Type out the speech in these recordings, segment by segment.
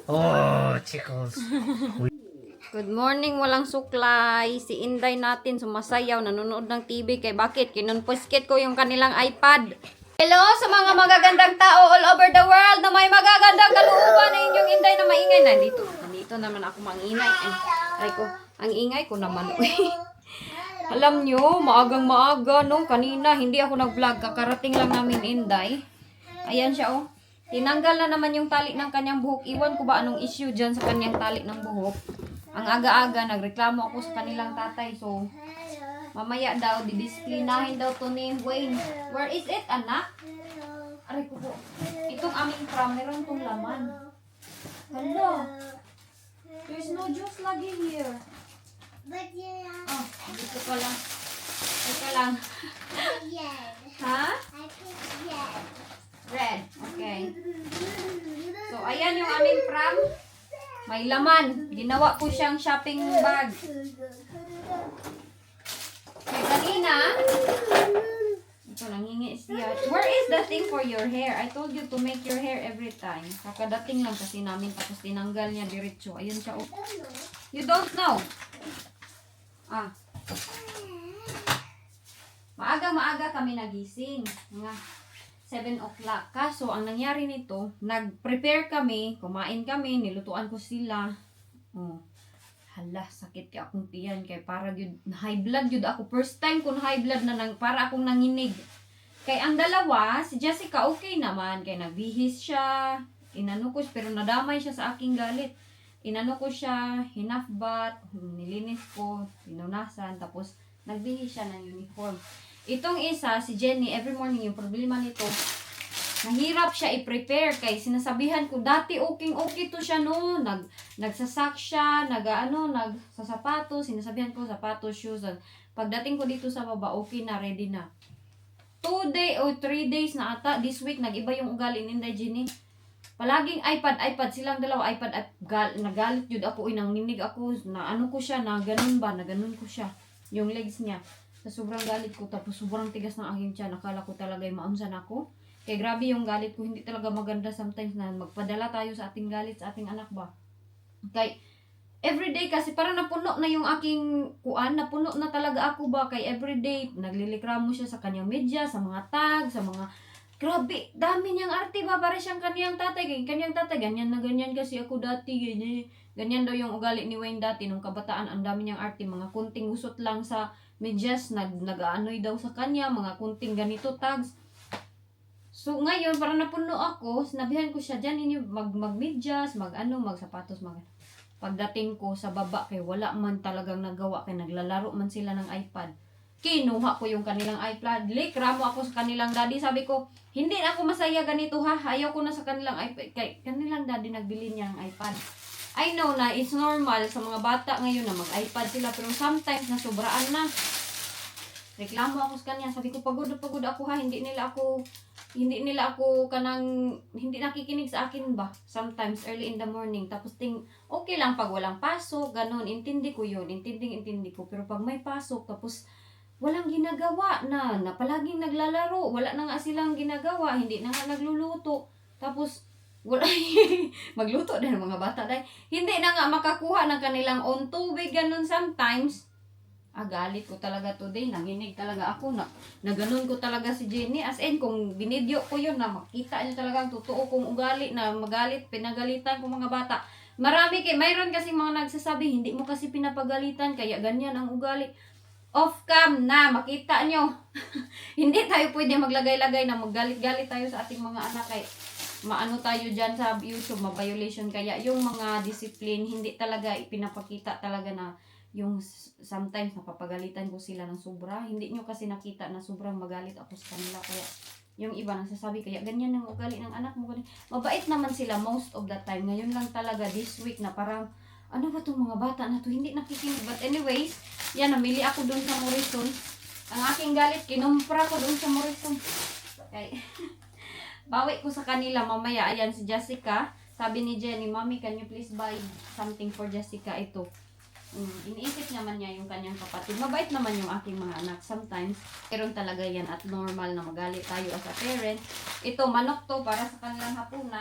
Oh, chicos. Good morning, walang suklay. Si Inday natin sumasayaw, nanonood ng TV. Kay bakit? Kinunpuskit ko yung kanilang iPad. Hello sa mga magagandang tao all over the world na may magagandang kalooban na inyong Inday na maingay. Nandito naman ako mangingay. Ay ko, ang ingay ko naman. Alam nyo, maagang maaga, no? Kanina, hindi ako nag-vlog. Kakarating lang namin Inday. Ayan siya, oh. Tinanggal na naman yung tali ng kanyang buhok. Iwan ko ba anong issue dyan sa kanyang tali ng buhok. Ang aga-aga, nagreklamo ako sa kanilang tatay. So, mamaya daw, didisciplinahin daw to ni Wayne. Where is it, anak? Aray ko po. Itong aming pram, meron tong laman. Hello. There's no juice lagi here. Oh, dito ka lang. Teka lang. Ha? Red. Okay. So, ayan yung aming pram. May laman. Ginawa ko siyang shopping bag. Okay, kanina, ito, nangingi siya. Where is the thing for your hair? I told you to make your hair every time. Kakadating lang kasi namin, tapos tinanggal niya diretso. Ayun siya. Oh. You don't know. Ah. Maaga kami nagising. Mga 7 o'clock. Kaso, ang nangyari nito, nag-prepare kami, kumain kami, nilutuan ko sila. Oh. Hala, sakit kay akong tiyan. Kay para yun, high blood yun ako. First time ko high blood na para akong nanginig. Kay ang dalawa, si Jessica okay naman. Kay nagbihis siya, inano ko, pero nadamay siya sa aking galit. Inano ko siya, hinaf bath, nilinis ko, pinunasan, tapos nagbihis siya ng uniform. Itong isa, si Jenny, every morning yung problema nito, nahirap siya i-prepare kay sinasabihan ko, dati okay to siya no, nagsasak siya, nagsasapatos, sinasabihan ko sapatos, shoes. Pagdating ko dito sa baba, okay na, ready na. 2 days or 3 days na ata, this week, nag-iba yung ugali ni Inday Jenny. Palaging iPad, silang dalawa, nagalit yun ako, nanginig ako, na ano ko siya, na ganun ko siya, yung legs niya. Sa sobrang galit ko, tapos sobrang tigas ng aking tiyan, nakala ko talaga maunsan ako. Kaya grabe yung galit ko, hindi talaga maganda sometimes na magpadala tayo sa ating galit sa ating anak ba. Kay everyday kasi parang napuno na yung aking napuno na talaga ako ba. Kay everyday, naglilikramo siya sa kanyang media, sa mga tag, sa mga grabe, dami niyang arte ba, para siyang kanyang tatay, ganyan na ganyan kasi ako dati, ganyan daw yung ugali ni Wayne dati, nung kabataan, ang dami niyang arte, mga kunting usot lang sa medyas, nag-aanoy daw sa kanya, mga kunting ganito tags. So ngayon, parang napuno ako, sinabihan ko siya, dyan inyo mag-medyas, magsapatos, Pagdating ko sa baba, kay wala man talagang nagawa, kay naglalaro man sila ng iPad. Kinuha ko yung kanilang iPad, likramo ako sa kanilang daddy, sabi ko, hindi na ako masaya ganito ha, ayaw ko na sa kanilang iPad, kay kanilang daddy nagbili niya ng iPad. I know na it's normal sa mga bata ngayon na mag-iPad sila, pero sometimes nasobraan na. Reklamo ako sa kanya, sabi ko, pagod ako ha, hindi nila ako hindi nakikinig sa akin ba, sometimes early in the morning, tapos okay lang pag walang pasok, ganun, intindi ko yun, intindi ko, pero pag may pasok, tapos walang ginagawa na palaging naglalaro, wala na nga silang ginagawa, hindi na nga nagluluto, tapos wala magluto din ng mga bata dahil hindi na nga makakuha ng kanilang own tubig, ganun sometimes. Galit ko talaga today, nanginig talaga ako na ganun ko talaga si Jenny, as in kung binidyo ko yun na makita niyo talagang totoo kong ugali na magalit, pinagalitan ko mga bata. Mayroon kasi mga nagsasabi, hindi mo kasi pinapagalitan kaya ganyan ang ugali. Off cam na, makita nyo. Hindi tayo pwede maglagay-lagay na magalit-galit tayo sa ating mga anak kay maano tayo dyan sa YouTube, ma-violation. Kaya yung mga discipline, hindi talaga ipinapakita talaga na yung sometimes napapagalitan ko sila ng sobra. Hindi nyo kasi nakita na sobrang magalit ako sa kanila. Kaya yung iba nagsasabi, kaya ganyan ang ugali ng anak mo. Mabait naman sila most of the time. Ngayon lang talaga this week na parang, ano ba itong mga bata na to? Hindi nakikinig. But anyways, yan, namili ako doon sa Morrison. Ang aking galit, kinumpra ko doon sa Morrison. Okay. Bawi ko sa kanila mamaya. Ayan, si Jessica. Sabi ni Jenny, Mommy, can you please buy something for Jessica? Ito. Iniisip naman niya yung kanyang kapatid. Mabait naman yung aking mga anak. Sometimes, meron talaga yan at normal na magalit tayo as a parent. Ito, manok to para sa kanilang hapunan.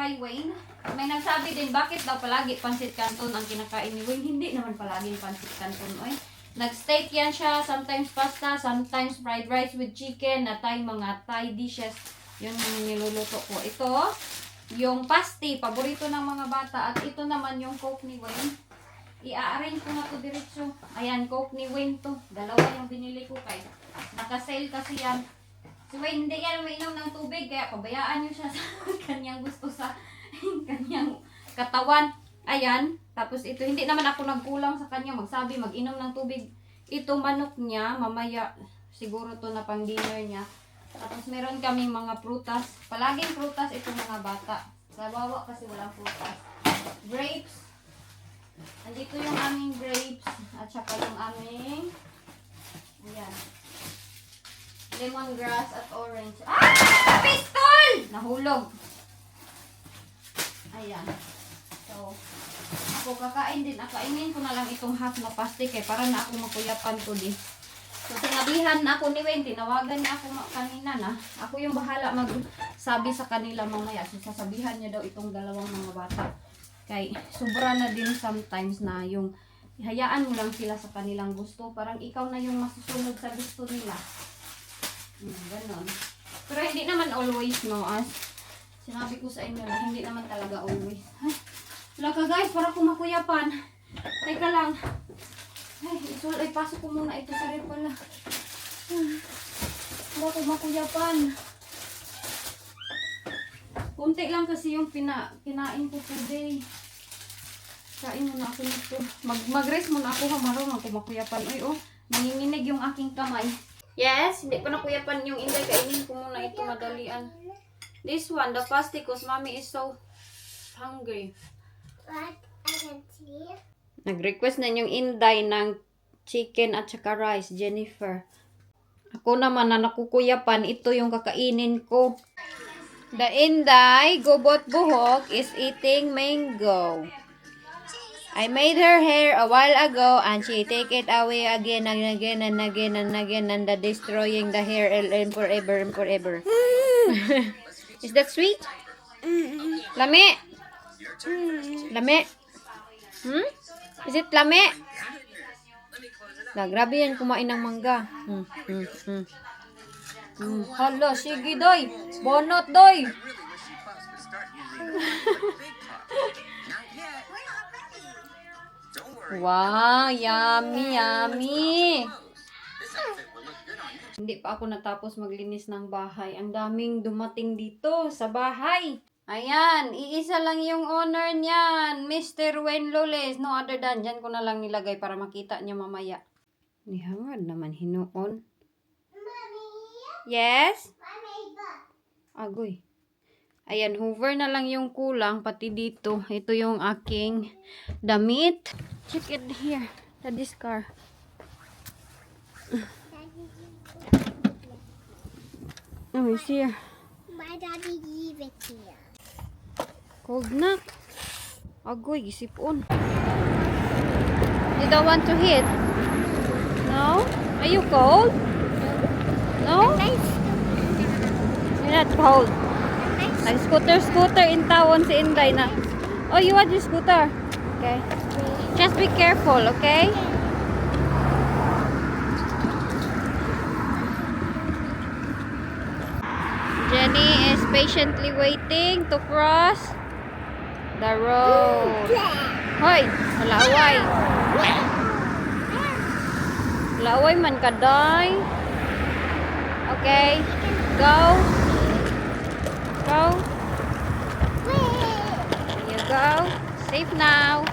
kay Wayne. May nagsabi din, bakit daw palagi pansit canton ang kinakain ni Wayne? Hindi naman palagi pansit canton, oy. Nag-steak yan siya, sometimes pasta, sometimes fried rice with chicken, na mga Thai dishes. Yun yung niluluto ko. Ito, yung pasty, paborito ng mga bata. At ito naman yung Coke ni Wayne. I-arrange ko na to diretso. Ayan, Coke ni Wayne to. Dalawa yung binili ko kay. Naka-sale kasi yan. Si Wayne hindi yan umiinom ng tubig, kaya pabayaan nyo siya sa kanyang gusto sa kanyang katawan. Ayan. Tapos ito, hindi naman ako nagkulang sa kanya. Magsabi, mag-inom ng tubig. Ito, manok niya. Mamaya, siguro to na pang dinner niya. Tapos meron kaming mga prutas. Palaging prutas itong mga bata. Kawawa kasi walang prutas. Grapes. Andito yung aming grapes. At saka yung aming ayan. Lemongrass at orange. Ah! Pistol! Nahulog. Ayan. So, ako kakain din. Kainin ko na lang itong half na pasty kay para na ako makuyapan ko din. So, sinabihan na ako ni Wayne. Tinawagan niya ako kanina na. Ako yung bahala magsabi sa kanila mamaya. So, sasabihan niya daw itong dalawang mga bata. Kay, sobra na din sometimes na yung hayaan mo lang sila sa kanilang gusto. Parang ikaw na yung masusunod sa gusto nila. Ganon. Pero hindi naman always, no? As sinabi ko sa inyo na hindi naman talaga always. Ay, wala ka guys, para kumakuyapan. Teka lang. Ay, pasok ko muna ito sa rin pala. Para kumakuyapan. Kunti lang kasi yung kinain ko today. Kain muna ako nito. Mag-rest muna ako, marunong kumakuyapan. Ay, oh, nanginginig yung aking kamay. Yes, hindi pa nakuyapan yung inday. Kainin ko muna ito madalian. This one, the pasty, cause mommy is so hungry. What? I can see. Nag-request na yung inday ng chicken at saka rice, Jennifer. Ako naman na nakukuyapan, ito yung kakainin ko. The inday, gubot buhok, is eating mango. I made her hair a while ago and she take it away again and again and again and again and destroying the hair and forever and forever. Is that sweet? Lami? Lami? Is it lami? Grabe yan kumain ng mangga. Hala, sige doy. Bonot doy. Wow, yummy, yummy. Hindi pa ako natapos maglinis ng bahay. Ang daming dumating dito sa bahay. Ayan, iisa lang yung owner niyan. Mr. Wayne Loles. No other than, dyan ko na lang nilagay para makita niya mamaya. Nihangad naman hinuon. Yes? Agoy. Ayan, hoover na lang yung kulang, pati dito. Ito yung aking damit. Check it here. The discard. Oh, it's here. My daddy gave it here. Cold na. Agoy, gisipon. You don't want to hit? No? Are you cold? No? You're not cold. Nag-scooter in town si Inday na. Oh, you want your scooter? Okay. Just be careful, okay? Jenny is patiently waiting to cross the road. Hoy, malaway. Malaway man kaday. Okay, go. Go. There you go. Safe now.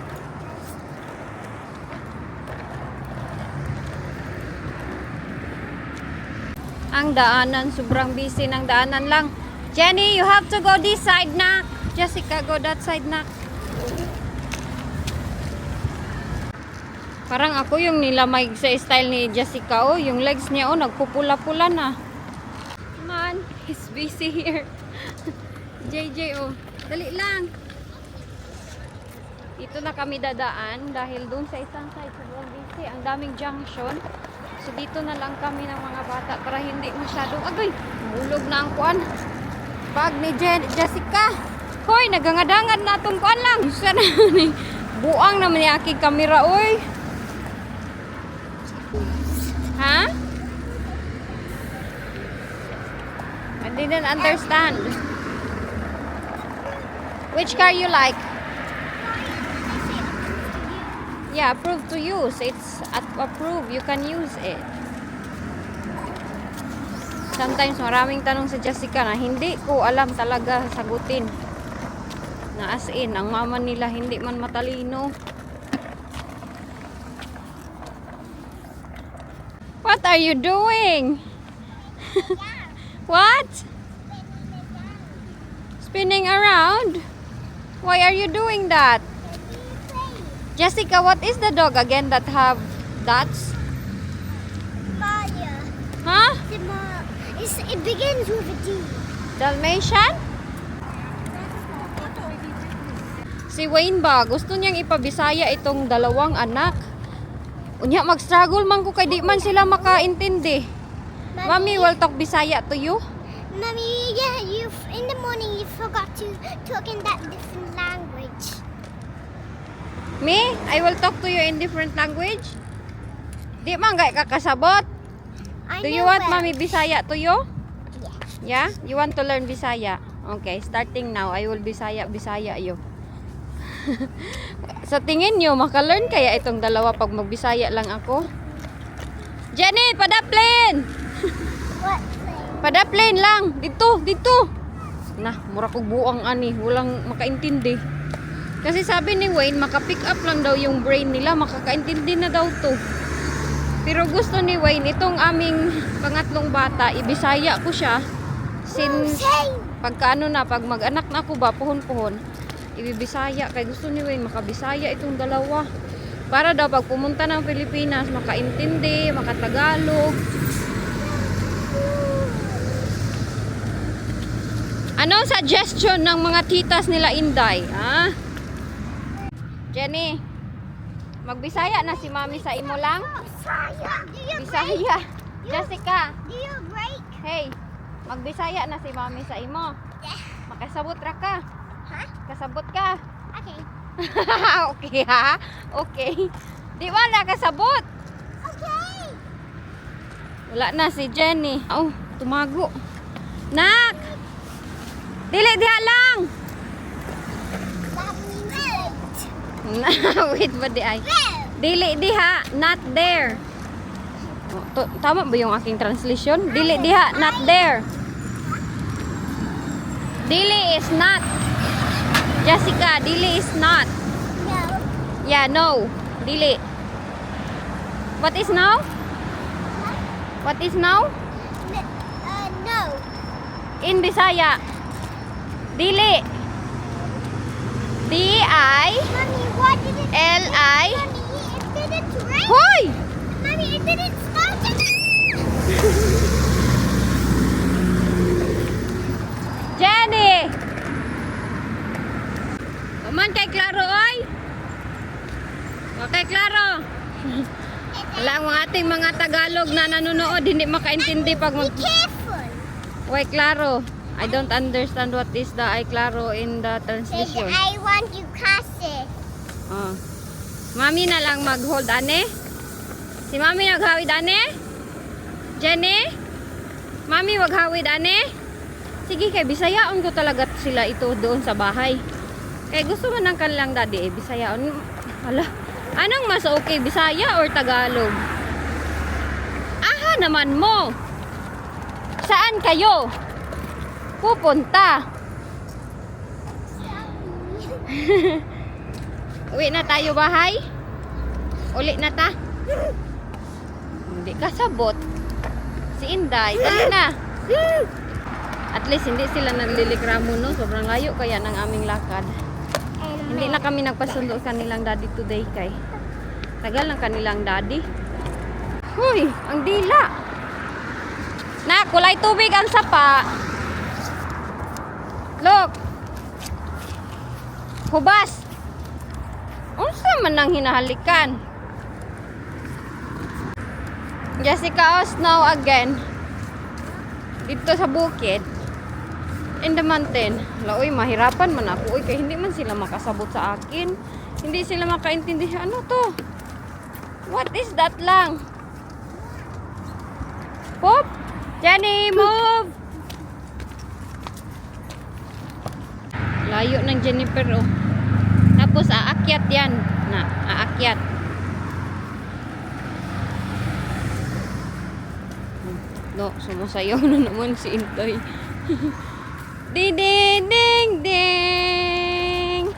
Ang daanan, sobrang busy ng daanan lang. Jenny, you have to go this side na. Jessica, go that side na. Parang ako yung nilamay sa style ni Jessica. Oh, yung legs niya, oh, nagpupula-pula na. Come on, he's busy here. JJ, oh. Dali lang. Dito na kami dadaan dahil doon sa isang side sobrang busy. Ang daming junction. So dito na lang kami ng mga bata para hindi masyadong agoy. Mahulog na ang kuan. Bag ni Jessica. Hoy, nagangad-angad na itong kuan lang. Sana ni buang naman ni aking kamera, oy. Ha? I didn't understand. Which car you like? Yeah, approved to use. It's approved. You can use it. Sometimes maraming tanong sa Jessica na hindi ko alam talaga sagutin. Na as in, ang mama nila hindi man matalino. What are you doing? What? Spinning around? Why are you doing that? Jessica, what is the dog again that have dots? Maya. Huh? It begins with a D. Dalmatian? Si Wayne ba, gusto niyang ipabisaya itong dalawang anak. Unya, mag-struggle man ko kay di man sila makaintindi. Mommy will talk Bisaya to you. Mommy, yeah, in the morning you forgot to talk in that different language. Me? I will talk to you in different language? Di man gay kakasabot. Do you want Mommy Bisaya to you? Yeah? You want to learn Bisaya? Okay, starting now, I will Bisaya you. Sa tingin nyo, makalearn kaya itong dalawa pag magbisaya lang ako? Jenny, padaplin! What? Padaplin lang! Dito, dito! Nah, mura ko buang ani, walang makaintindi. Kasi sabi ni Wayne, maka-pick up lang daw yung brain nila, makakaintindi na daw to. Pero gusto ni Wayne, itong aming pangatlong bata, ibisaya ko siya. Since pagkaano na, pag mag-anak na ako ba, puhon-puhon, ibibisaya. Kaya gusto ni Wayne, makabisaya itong dalawa. Para daw pag pumunta ng Pilipinas, makaintindi, makatagalog. Anong suggestion ng mga titas nila Inday? Ha? Jenny, magbisaya na si Mami sa imo lang? Bisaya. Jessica. Do you break? Hey, magbisaya na si Mami sa imo. Makasabot ra ka. Huh? Kasabot ka. Okay. Okay ha? Okay. Di wala kasabot. Okay. Wala na si Jenny. Oh, tumago. Nak! Dili diha lang. Wait ba di ay? Dili diha, not there. Oh, tama ba yung aking translation? Dili diha, not there. Dili is not. Jessica, dili is not. No. Yeah, no. Dili. What is now? What is now? No. In Bisaya. Dili. D-I Mommy, what did it L-I. Mommy, it didn't rain. Hoy! Mommy, it didn't start. Jenny! Oman kay Claro, oy! Okay, Claro. Wala ang ating mga Tagalog na nanonood, hindi makaintindi pag Be mag... careful. Oy, Claro. I don't understand what is the ay Claro in the Say, translation. I want you kasi. Oh. Mami na lang mag-hold, ane? Si Mami naghawid, ane? Jenny? Mami, maghawid, ane? Sige, kay bisayaon ko talaga sila ito doon sa bahay. Kaya gusto mo ng kanilang daddy, bisayaon. Hala, anong mas okay, Bisaya or Tagalog? Aha naman mo! Saan kayo pupunta? Uwi na tayo bahay? Uli na ta? Hindi kasabot. Si Inday, dali na. At least hindi sila naglilikramo, no? Sobrang layo kaya ng aming lakad. Hindi na kami nagpasundo sa kanilang daddy today kay tagal ng kanilang daddy. Huy, ang dila. Na, kulay tubig ang sapa. Look. Hubas. Unsa man nang hinahalikan? Jessica, snow again. Dito sa bukid. in the mountain. Laoy, mahirapan man ako. Uy, kaya hindi man sila makasabot sa akin. Hindi sila makaintindihan. Ano to? What is that lang? Pop! Jenny, move! Layo ng Jennifer, oh. Tapos, aakyat yan. Aakyat. No, sumasayaw na naman si Intoy. Ding ding ding ding.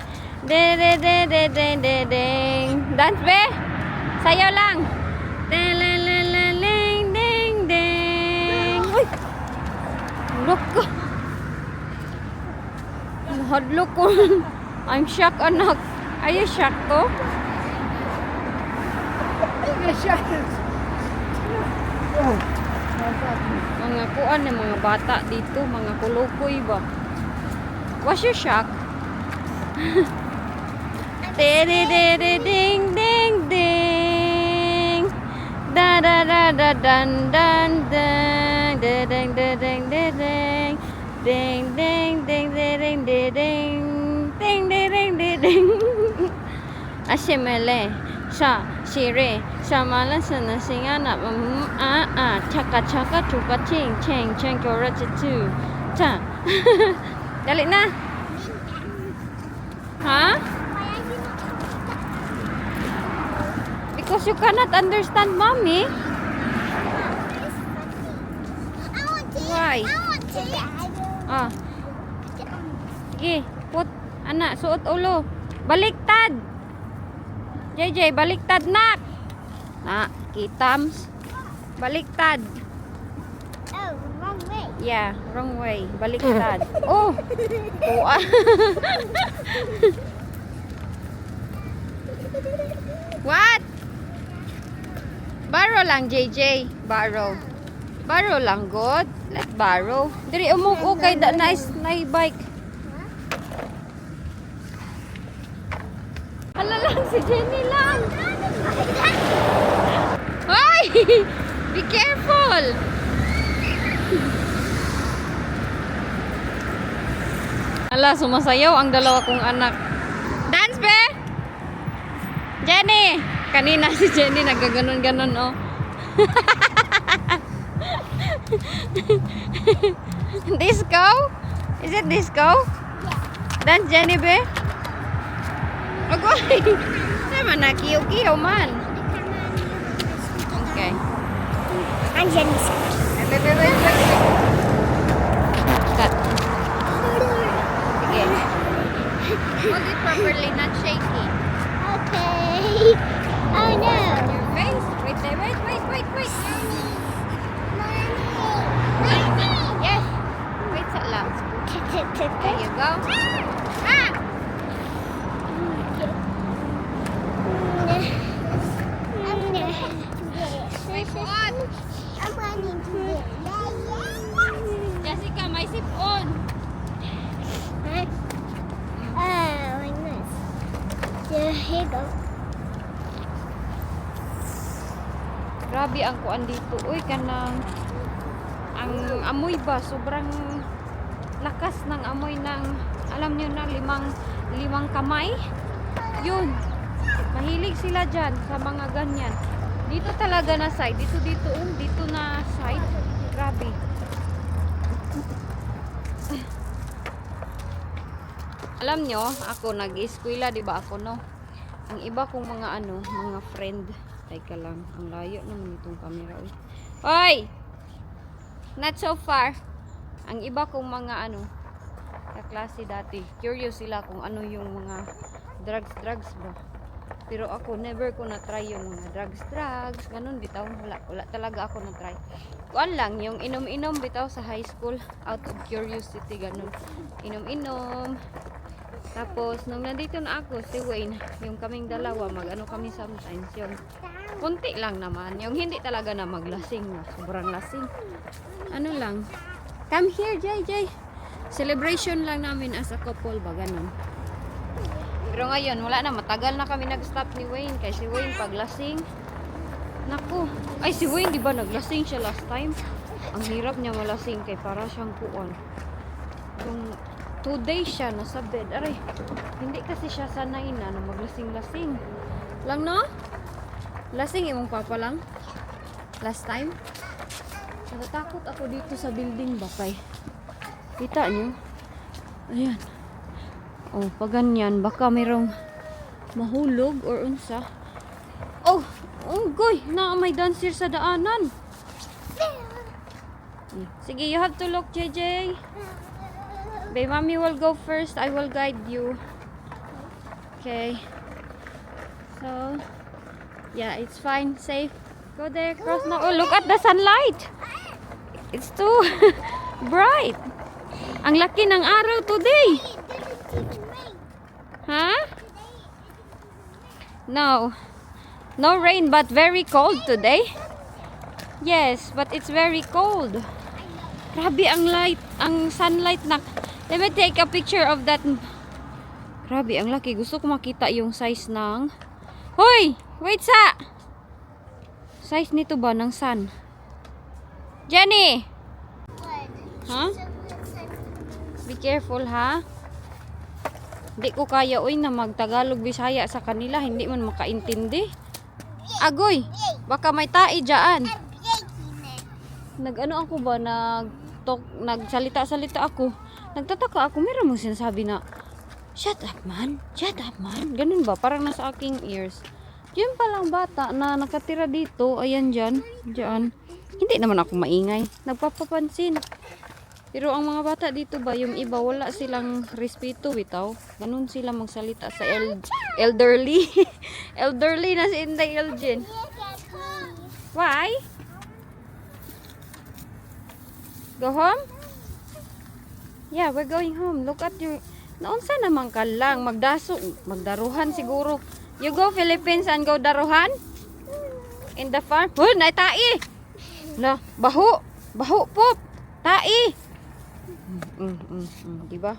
De de de de de de ding. Dance be. Sayaw lang. De la la la ling ding ding. Uy. Look. Hadlok ko. I'm shocked, anak. Are you shocked ko? Mga kuan ng mga bata dito, mga kulukoy ba? What's your shock? Ding ding ding. Da da da da dan dan dan. Ding ding ding ding. Ding ding ding ding ding ding. Ding ding ding ding. Asimele. Sa sire samala sana singana chaka chaka chuka ching cheng cheng kora tu ta. Dali na. Ha? Because you cannot understand mommy. Why? Ah. Sige, put anak suot ulo. Baliktad. JJ, baliktad nak. Kitams. Baliktad. Oh, wrong way. Yeah, wrong way. Baliktad. Oh. Tuwa. What? Borrow lang, JJ. Borrow. Borrow lang, good. Let borrow. Diri umuko kay da nice na bike. Hala lang si Jenny lang. Hoy! Be careful. Hala, sumasayaw ang dalawa kong anak. Dance be! Jenny! Kanina si Jenny nagaganon-ganon, oh. Disco? Is it disco? Dance, Jenny be? Agoy! Sama na, kiyo-kiyo man. Okay. I'm Jenny's. Wait. Cut. Sige. Hold it properly, not shaky. Okay. Oh no. On your face. Wait. Yes. Wait sa lang. There you go. Ah! Sipon! I'm running to it. Jessica, may sipon! Oh, like this. Here you go. Grabe ang kuan dito. Uy, kanang ang amoy ba? Sobrang lakas ng amoy ng, alam nyo na, limang kamay. Yun. Mahilig sila dyan sa mga ganyan. Dito talaga na side. Dito na side. Grabe. Alam nyo, ako nag-eskwela, diba ako, no? Ang iba kong mga mga friend. Teka lang, ang layo naman itong camera. Hoy! Not so far. Ang iba kong mga kaklase dati, curious sila kung ano yung mga drugs ba. Pero ako, never ko na-try yung mga drugs. Ganun, bitaw. Wala talaga ako na-try. Kuan lang, yung inom-inom bitaw sa high school. Out of curiosity, ganun. Inom-inom. Tapos, nung nandito na ako, si Wayne, yung kaming dalawa, kami sometimes, yung konti lang naman. Yung hindi talaga na maglasing na. Sobrang lasing. Ano lang. Come here, JJ. Celebration lang namin as a couple ba, ganun. Pero ngayon, wala na. Matagal na kami nag-stop ni Wayne. Kaya si Wayne paglasing. Naku. Ay, si Wayne, di ba naglasing siya last time? Ang hirap niya malasing kay para siyang kuwan. Kung 2 days siya nasa bed. Aray, hindi kasi siya sanay na maglasing-lasing. Lang no? Lasing imong papa lang? Last time? Natatakot ako dito sa building ba kay? Kita nyo? Ayan. Oh, pag ganyan, baka mayroong mahulog or unsa. Oh, oh goy, na may dancer sa daanan. Sige, you have to look, JJ. Babe, mommy will go first. I will guide you. Okay. So, yeah, it's fine. Safe. Go there. Cross now. Oh, look at the sunlight. It's too bright. Ang laki ng araw today. Huh? No. No rain, but very cold today. Yes, but it's very cold. Grabe ang light, ang sunlight na. Let me take a picture of that. Grabe, ang laki. Gusto ko makita yung size ng... Hoy! Wait sa! Size nito ba ng sun? Jenny! Huh? Be careful, ha? Hindi ko kaya, uy, na magtagalog Bisaya sa kanila. Hindi man makaintindi. Agoy! Baka may tai dyan. Nag-ano ako ba? Nagsalita-salita ako. Nagtataka ako. Meron mong sinasabi na, shut up man, shut up man. Ganun ba? Parang nasa aking ears. Diyan palang bata na nakatira dito. Ayan dyan. Dyan. Hindi naman ako maingay. Nagpapapansin. Pero ang mga bata dito ba, yung iba, wala silang respeto bitaw. Ganun sila magsalita sa elderly. Elderly na si Inday Elgin. Why? Go home? Yeah, we're going home. Look at your... Naunsa naman ka lang. Magdaruhan siguro. You go Philippines and go daruhan? In the farm? Oh, naitai! Na, baho! Baho, pop! Tai! Diba?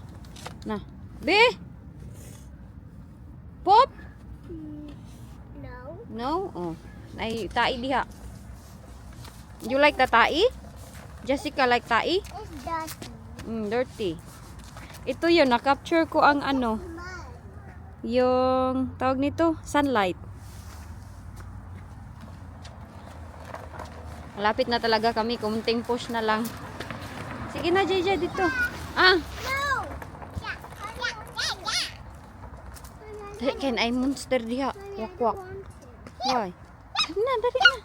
Na. Be! Pop! No. No? Oh. Ay, tai diha. You like the tai? Jessica like tai? It's dirty. Dirty. Ito yun, na-capture ko ang ano, yung tawag nito, sunlight. Malapit na talaga kami, kumunting push na lang. Sige na, JJ, dito. Ah! No. Can I monster diha? Wakwak. Why? Na, dali na.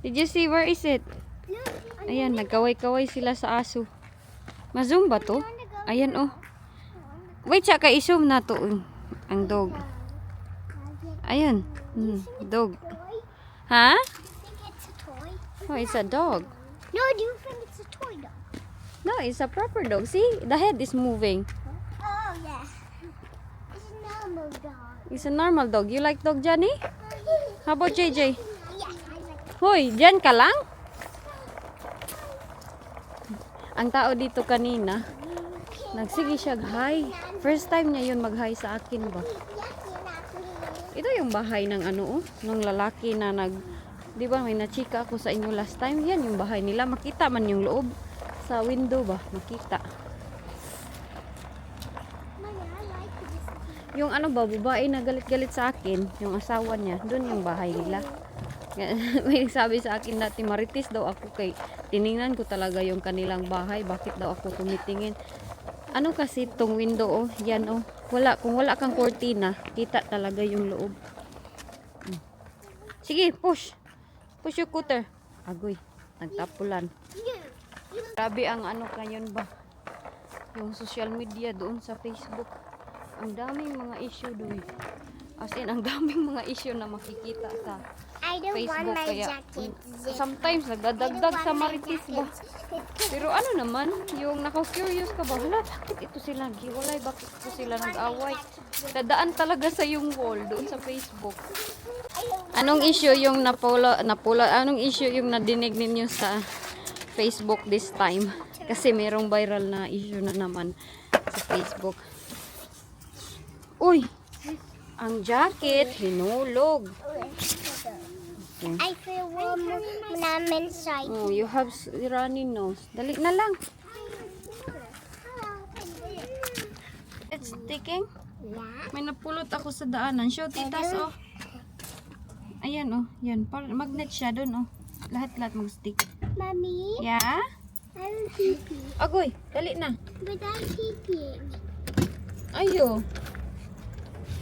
Did you see where is it? Ayan, nagkaway-kaway sila sa aso. Ma-zoom ba to? Ayan, oh. Wait, siya ka i-zoom na to. Ang dog. Ayan. Dog. Ha? You think it's a toy? Oh, it's a dog. No, do you think it's a toy dog? No, it's a proper dog. See? The head is moving. Oh, yeah. It's a normal dog. It's a normal dog. You like dog, Johnny? How about JJ? Yes, I like Hoy, dyan ka lang? Ang tao dito kanina, nagsige siya hi. First time niya yun mag-hi sa akin ba? Ito yung bahay ng ano, ng lalaki na di ba may nachika ako sa inyo last time? Yan yung bahay nila. Makita man yung loob sa window ba? Makita. Yung ano ba, babae na galit-galit sa akin, yung asawa niya, doon yung bahay nila. May sabi sa akin dati, maritis daw ako kay tiningnan ko talaga yung kanilang bahay. Bakit daw ako tumitingin? Ano kasi tong window, oh, yan, oh. Kung wala kang kortina, kita talaga yung loob. Sige, push. Push your cutter. Agoy, nagtapulan. Grabe ang ano ngayon ba? Yung social media doon sa Facebook. Ang daming mga issue doon. As in, ang daming mga issue na makikita sa I don't Facebook. want my Kaya jacket. sometimes nagdadagdag sa maritis ba? Pero ano naman, yung naka-curious ka ba? Hala, bakit ito sila naghiwalay? Bakit ito sila nag-away? Dadaan talaga sa yung wall doon sa Facebook. Anong issue yung anong issue yung nadinig ninyo sa Facebook this time? Kasi merong viral na issue na naman sa Facebook. Uy! Ang jacket, hinulog. Okay. I feel warm when I'm inside. Oh, you have runny nose. Dali na lang. sticking? Yeah. May napulot ako sa daanan. Show, titas, oh. Ayan, oh. Yan. Magnet siya doon, oh. Lahat-lahat mag-stick. Mommy, Yeah? I'm peeping. Agoy, dali na. But I'm peeping. Ayo.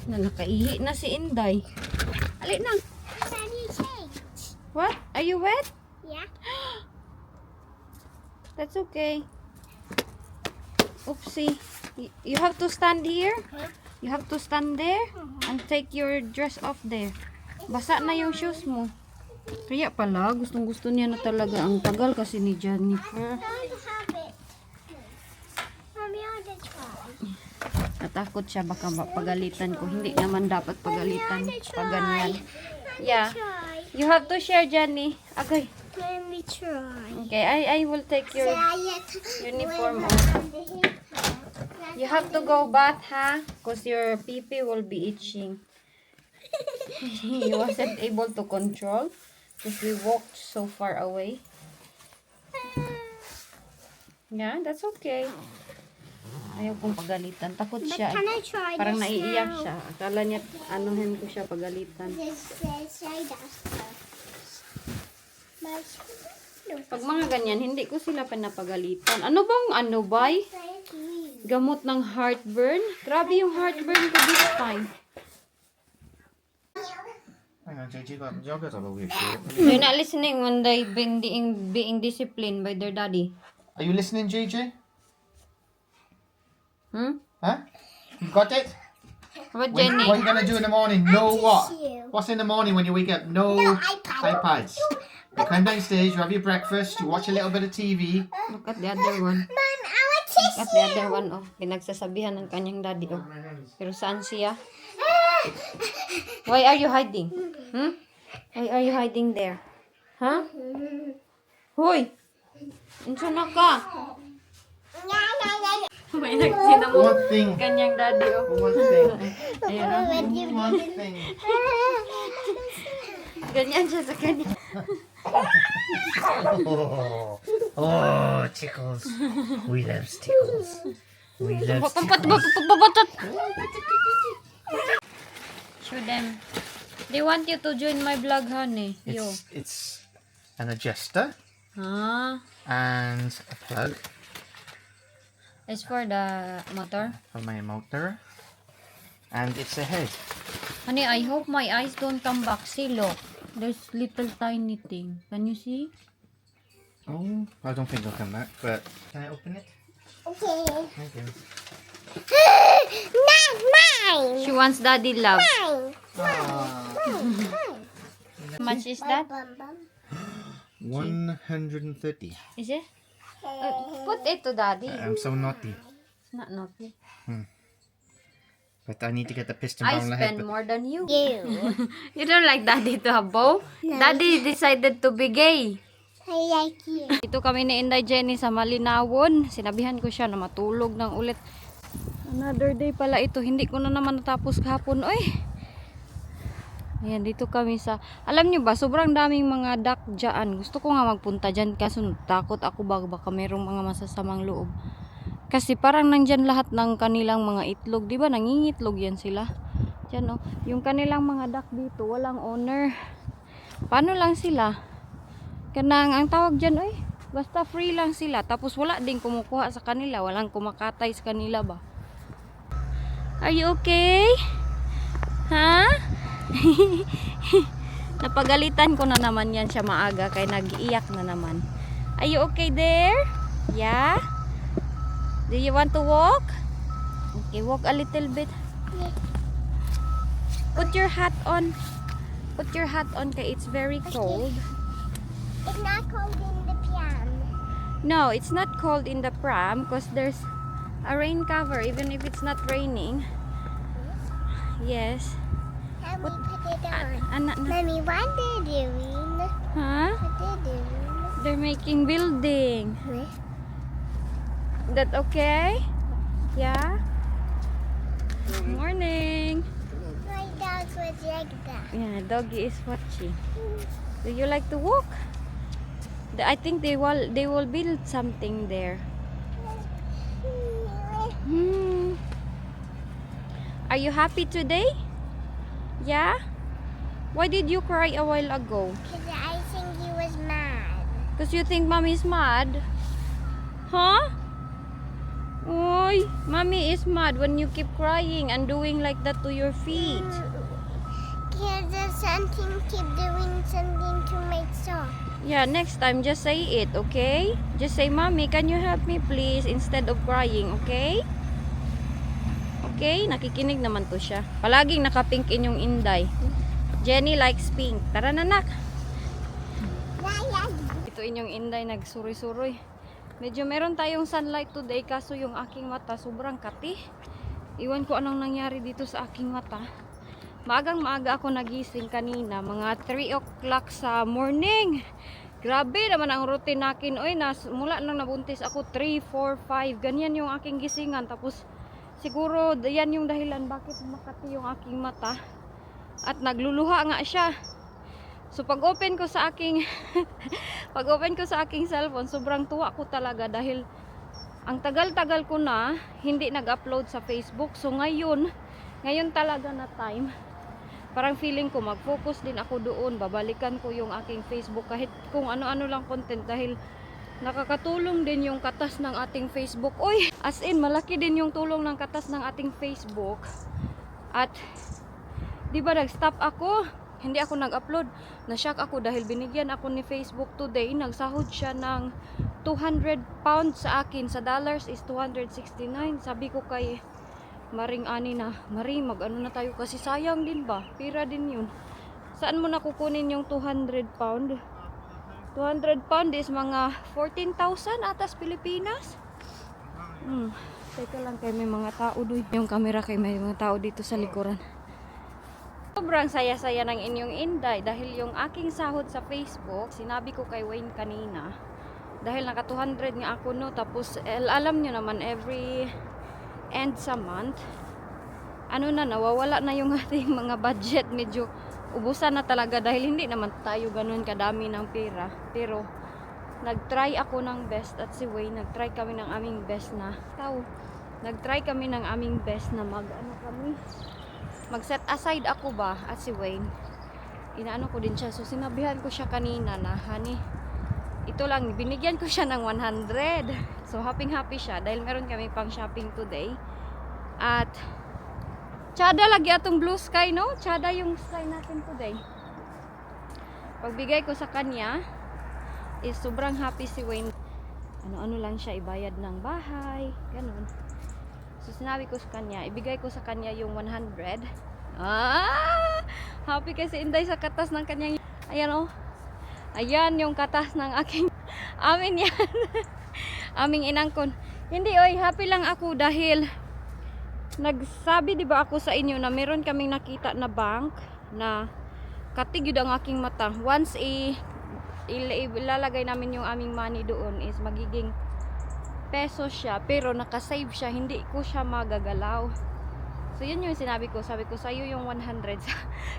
Na nakaihi na si Inday. Ali na. Daddy changed. What? Are you wet? Yeah. That's okay. Oopsie. You have to stand here. You have to stand there and take your dress off there. Basa na yung shoes mo. Kaya pala, gustong-gusto niya na talaga ang tagal kasi ni Jennifer. Don't have it. Mommy, I want to try. Natakot siya baka pagalitan ko. Hindi naman dapat pagalitan pag ganyan. Yeah. Try. You have to share, Jenny. Okay. Let me try. Okay, I will take your uniform off. You have to go bath, ha? Because your pee-pee will be itching. He wasn't able to control because we walked so far away. Yeah, that's okay. Ayaw kong pagalitan. Takot But siya. can I try Parang this naiiyak now? siya. Akala niya, anuhin ko siya pagalitan. Try that first. Pag mga ganyan, hindi ko sila pinapagalitan. Ano bang ano, bay? Gamot ng heartburn? Grabe yung heartburn ko this time. Hang on, JJ, got yogurt all over your shirt. You're not listening when they being disciplined by their daddy. Are you listening, JJ? Hmm? Huh? You got it? What, What Jenny? are you gonna do in the morning? No what? you. What's in the morning when you wake up? No iPads. You come downstairs, you have your breakfast, you watch a little bit of TV. Look at the other one. Mom, I want Look at the other one, oh. Pinagsasabihan ng kanyang daddy, oh. Pero saan siya? Why are you hiding? Hmm? Why are you hiding there? Huh? Hoy! Unsa na ka? May nagsinamot One thing. kanyang daddy, oh. One thing. Ayan, oh. One thing. Ganyan siya sa kanya. Oh, tickles. We love tickles. We love Batot! Show them. They want you to join my vlog, honey. Yo. It's an adjuster Ah, and a plug it's for the motor. for my motor. And it's a head. Honey, I hope my eyes don't come back. See, look. There's little tiny thing. Can you see? Oh, I don't think it'll come back, but can I open it? Okay. Thank you. Not mine. She wants daddy love. Mine. How much is that? Bum, bum. 130. Is it? Put it to daddy. I'm so naughty. It's not naughty. But I need to get the piston I bottle ahead. spend more than you. You. You don't like daddy to have bow? Daddy decided to be gay. I like you. Ito kami ni Inday Jenny sa Malinawon. Sinabihan ko siya na matulog ng ulit. Another day pala ito. Hindi ko na naman natapos kahapon. Oy. Ayan, dito kami sa... Alam nyo ba, sobrang daming mga duck dyan. Gusto ko nga magpunta dyan kaso takot ako baka merong mga masasamang loob. Kasi parang nandyan lahat ng kanilang mga itlog. Diba nangingitlog yan sila? Dyan oh. Yung kanilang mga duck dito, walang owner. Paano lang sila? Kanang ang tawag dyan, oy, basta free lang sila. Tapos wala din kumukuha sa kanila. Walang kumakatay sa kanila ba? Are you okay? Ha? Napagalitan ko na naman yan siya maaga kaya nag-iiyak na naman. Are you okay there? Yeah? Do you want to walk? Okay, walk a little bit. Put your hat on. Put your hat on kaya it's very cold. It's not cold in the pram. No, it's not cold in the pram because there's a rain cover even if it's not raining. Yes. Let me put it on. Anak na. Mommy, what they doing? Huh? What they doing? They're making building. What? That okay? Yeah? Morning. My dog was like that. Yeah, doggy is watching. Do you like to walk? I think they will build something there. Hmm. Are you happy today? Yeah? Why did you cry a while ago? Because I think he was mad. Because you think mommy's mad? Huh? Oy, mommy is mad when you keep crying and doing like that to your feet. Because there's something, keep doing something to my sock. Yeah, next time just say it, okay? Just say, Mommy, can you help me please? Instead of crying, okay? Okay, nakikinig naman to siya. Palaging nakapink inyong Inday. Jenny likes pink. Tara na, nak. Ito inyong Inday nagsuri-suroy. Medyo meron tayong sunlight today kaso yung aking mata sobrang kati. Iwan ko anong nangyari dito sa aking mata. Maagang maaga ako nagising kanina, mga 3 o'clock sa morning. Grabe naman ang routine nakin. Oy, mula nang nabuntis ako 3, 4, 5. Ganyan yung aking gisingan. Tapos siguro yan yung dahilan bakit makati yung aking mata. At nagluluha nga siya. So pag open ko sa aking cellphone, sobrang tuwa ko talaga dahil ang tagal-tagal ko na hindi nag-upload sa Facebook. So ngayon talaga na time. Parang feeling ko mag-focus din ako doon. Babalikan ko yung aking Facebook kahit kung ano-ano lang content dahil nakakatulong din yung katas ng ating Facebook. Oy, as in malaki din yung tulong ng katas ng ating Facebook. At di ba nag-stop ako? Hindi ako nag-upload. Na-shock ako dahil binigyan ako ni Facebook today. Nagsahod siya ng 200 pounds sa akin. Sa dollars is 269. Sabi ko kay Maring Ani na, Maring, mag-ano na tayo kasi sayang din ba? Pira din yun. Saan mo nakukunin yung 200 pound? 200 pound is mga 14,000 atas Pilipinas. Teka lang kay may mga tao doy. Yung camera kay may mga tao dito sa likuran. Sobrang saya-saya ng inyong Inday dahil yung aking sahod sa Facebook, sinabi ko kay Wayne kanina, dahil naka 200 nga ako no, tapos alam nyo naman every end sa month, nawawala na yung ating mga budget, medyo ubusan na talaga dahil hindi naman tayo ganun kadami ng pera. Pero nagtry ako ng best at si Wayne, nagtry kami ng aming best na mag-set aside ako ba at si Wayne, inaano ko din siya. So sinabihan ko siya kanina na, honey, ito lang, binigyan ko siya ng 100. So happy siya dahil meron kami pang shopping today. At tsada lagi atong blue sky, no? Tsada yung sky natin today. Pagbigay ko sa kanya is sobrang happy si Wayne. Ano lang siya, ibayad ng bahay, ganun. So sinabi ko sa kanya, ibigay ko sa kanya yung 100. Happy kasi Inday sa katas ng kanyang, ayan oh. Ayan yung katas ng amin yan. Aming inangkon. Hindi oy, happy lang ako dahil nagsabi di ba ako sa inyo na meron kaming nakita na bank na katig yun ang aking mata. Once ilalagay namin yung aming money doon is magiging peso siya, pero nakasave siya, hindi ko siya magagalaw. So yun yung sinabi ko, sabi ko sa'yo yung 100.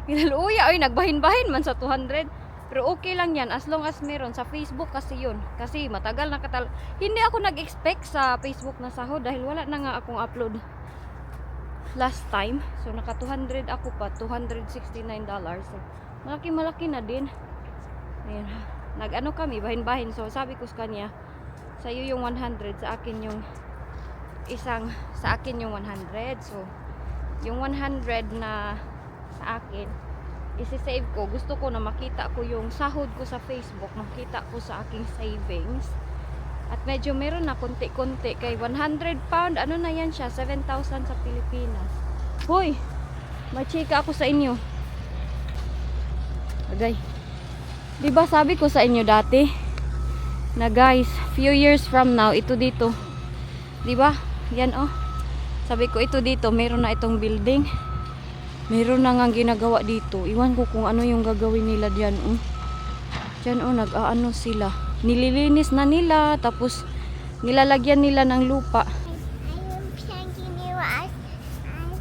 Kinaluya, oy, nagbahin-bahin man sa 200. Pero okay lang yan as long as meron sa Facebook kasi yun. Kasi matagal na hindi ako nag-expect sa Facebook na sahod dahil wala na nga akong upload last time. So naka 200 ako pa, $269. So malaki na din. Ayan. Nag-ano kami, bahin-bahin. So sabi ko sa kanya, sa'yo yung 100, sa akin yung 100. So yung 100 na sa akin isi-save ko. Gusto ko na makita ko yung sahod ko sa Facebook, makita ko sa aking savings. At medyo meron na konti-konti kay 100 pound, ano na yan siya, 7,000 sa Pilipinas. Hoy, may chika ako sa inyo. Agay. Diba sabi ko sa inyo dati na guys, few years from now, ito dito. Diba? Yan oh. Sabi ko ito dito, meron na itong building. Meron na nga ginagawa dito. Iwan ko kung ano yung gagawin nila diyan. Diyan nag-aano sila. Nililinis na nila. Tapos nilalagyan nila ng lupa. I am thanking you as I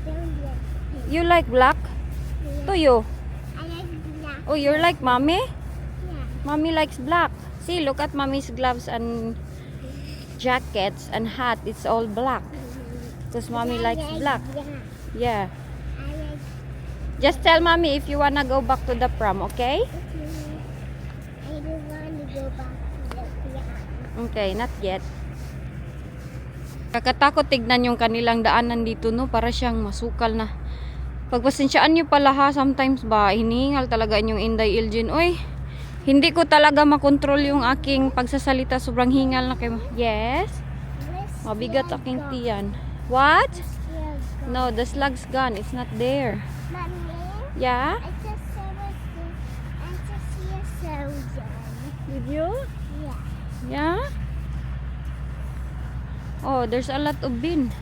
don't like. You like black? Tuyo. I like black. Oh, you're like mommy? Yeah. Mommy likes black. See, look at mommy's gloves and jackets and hat. It's all black. Because mommy likes Yeah, black. Yeah. Yeah. I like Just tell mommy if you wanna go back to the prom, okay? I don't want to go back to the prom. Okay, not yet. Kakatakot tignan yung kanilang daanan dito, no? Para siyang masukal na. Pagpasensyaan nyo pala ha, sometimes ba, hinihingal talaga inyong Inday Ilgin. Uy, hindi ko talaga makontrol yung aking pagsasalita. Sobrang hingal na kayo. Yes? Mabigat aking tiyan. What? No, the slug's gone. It's not there. Mommy, Yeah? I just see a soldier. Did you? Yeah. Yeah? Oh, there's a lot of bin.